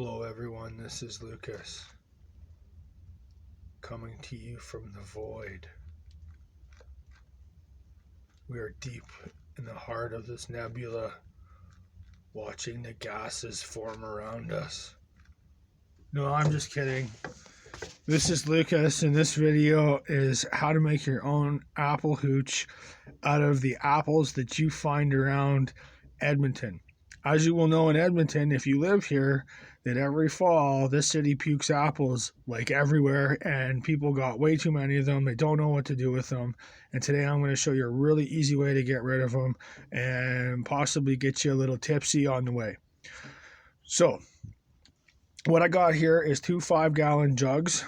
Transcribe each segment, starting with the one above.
Hello everyone, this is Lucas, coming to you from the void. We are deep in the heart of this nebula, watching the gases form around us. No, I'm just kidding. This is Lucas, and this video is how to make your own apple hooch out of the apples that you find around Edmonton. As you will know, in Edmonton, if you live here, that every fall this city pukes apples like everywhere, and people got way too many of them. They don't know what to do with them, and today I'm going to show you a really easy way to get rid of them and possibly get you a little tipsy on the way. So what I got here is two 5-gallon jugs,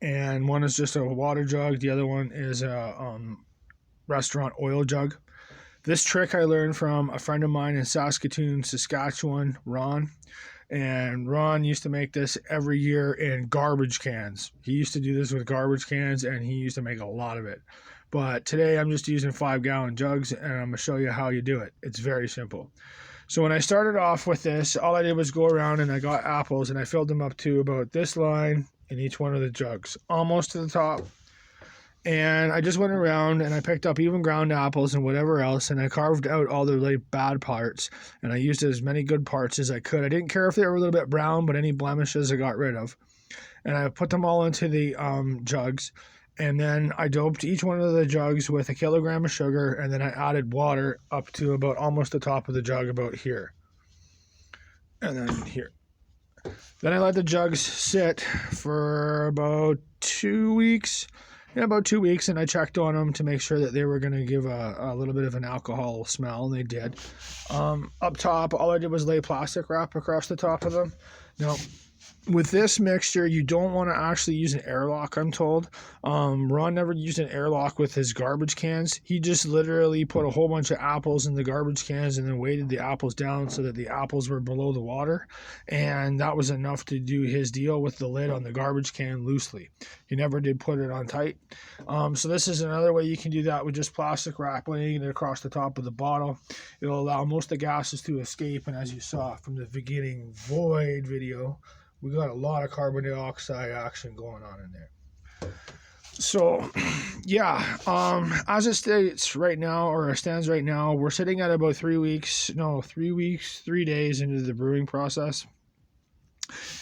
and one is just a water jug. The other one is a restaurant oil jug. This trick I learned from a friend of mine in Saskatoon, Saskatchewan, Ron. And Ron used to make this every year in garbage cans. He used to do this with garbage cans, and he used to make a lot of it. But today I'm just using 5-gallon jugs, and I'm going to show you how you do it. It's very simple. So when I started off with this, all I did was go around and I got apples, and I filled them up to about this line in each one of the jugs, almost to the top. And I just went around and I picked up even ground apples and whatever else, and I carved out all the really bad parts, and I used as many good parts as I could. I didn't care if they were a little bit brown, but any blemishes I got rid of. And I put them all into the jugs, and then I doped each one of the jugs with 1 kilogram of sugar, and then I added water up to about almost the top of the jug, about here. And then here. Then I let the jugs sit for about 2 weeks. In about 2 weeks, and I checked on them to make sure that they were going to give a little bit of an alcohol smell, and they did. Up top, all I did was lay plastic wrap across the top of them. Now, with this mixture, you don't want to actually use an airlock, I'm told. Ron never used an airlock with his garbage cans. He just literally put a whole bunch of apples in the garbage cans and then weighted the apples down so that the apples were below the water. And that was enough to do his deal with the lid on the garbage can loosely. He never did put it on tight. So this is another way you can do that with just plastic wrap, laying it across the top of the bottle. It'll allow most of the gases to escape. And as you saw from the beginning void video, we got a lot of carbon dioxide action going on in there. So, yeah, as it states right now, or stands right now, we're sitting at about 3 weeks, 3 days into the brewing process.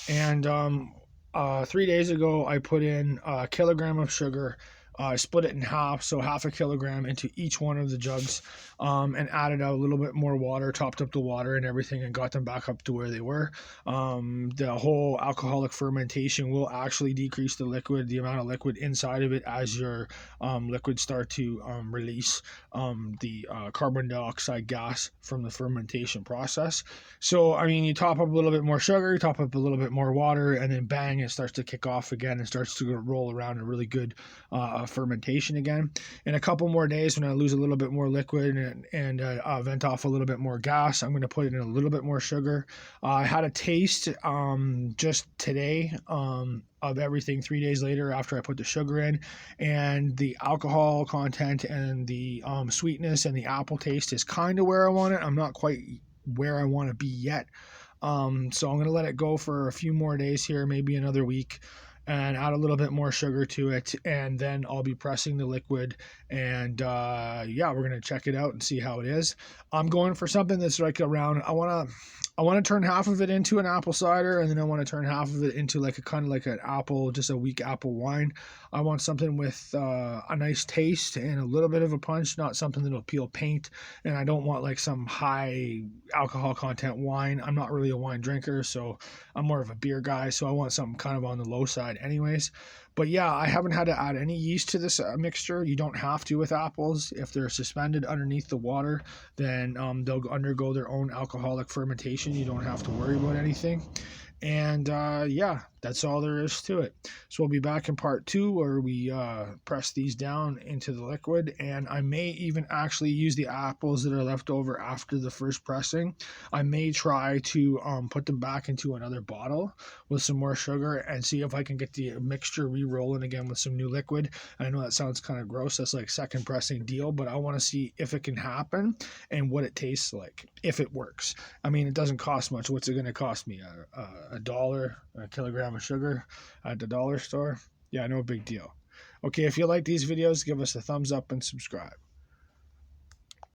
And 3 days ago, I put in 1 kilogram of sugar. I split it in half, so 1/2 kilogram into each one of the jugs, and added a little bit more water, topped up the water and everything, and got them back up to where they were. The whole alcoholic fermentation will actually decrease the amount of liquid inside of it as your liquids start to release the carbon dioxide gas from the fermentation process. So, I mean, you top up a little bit more sugar, you top up a little bit more water, and then bang, it starts to kick off again and starts to roll around a really good fermentation again. In a couple more days, when I lose a little bit more liquid and vent off a little bit more gas, I'm going to put in a little bit more sugar. I had a taste just today of everything 3 days later after I put the sugar in, and the alcohol content and the sweetness and the apple taste is kind of where I want it. I'm not quite where I want to be yet. So I'm going to let it go for a few more days here, maybe another week, and add a little bit more sugar to it, and then I'll be pressing the liquid, and yeah, we're gonna check it out and see how it is. I'm going for something that's like around, I want to turn half of it into an apple cider, and then I want to turn half of it into like a kind of like an apple, just a weak apple wine. I want something with a nice taste and a little bit of a punch, not something that'll peel paint. And I don't want like some high alcohol content wine. I'm not really a wine drinker, so I'm more of a beer guy. So I want something kind of on the low side anyways. But yeah, I haven't had to add any yeast to this mixture. You don't have to with apples. If they're suspended underneath the water, then they'll undergo their own alcoholic fermentation. You don't have to worry about anything. And yeah, That's all there is to it. So we'll be back in part 2 where we press these down into the liquid, and I may even actually use the apples that are left over after the first pressing. I may try to put them back into another bottle with some more sugar and see if I can get the mixture re-rolling again with some new liquid. I know that sounds kind of gross. That's like second pressing deal, but I want to see if it can happen and what it tastes like, if it works. I mean, it doesn't cost much. What's it going to cost me? A dollar a kilogram of sugar at the dollar store? Yeah, no big deal. Okay, if you like these videos, give us a thumbs up and subscribe.